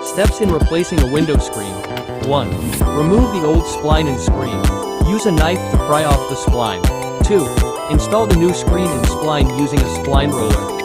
Steps in replacing a window screen. 1. Remove the old spline and screen. Use a knife to pry off the spline. 2. Install the new screen and spline using a spline roller.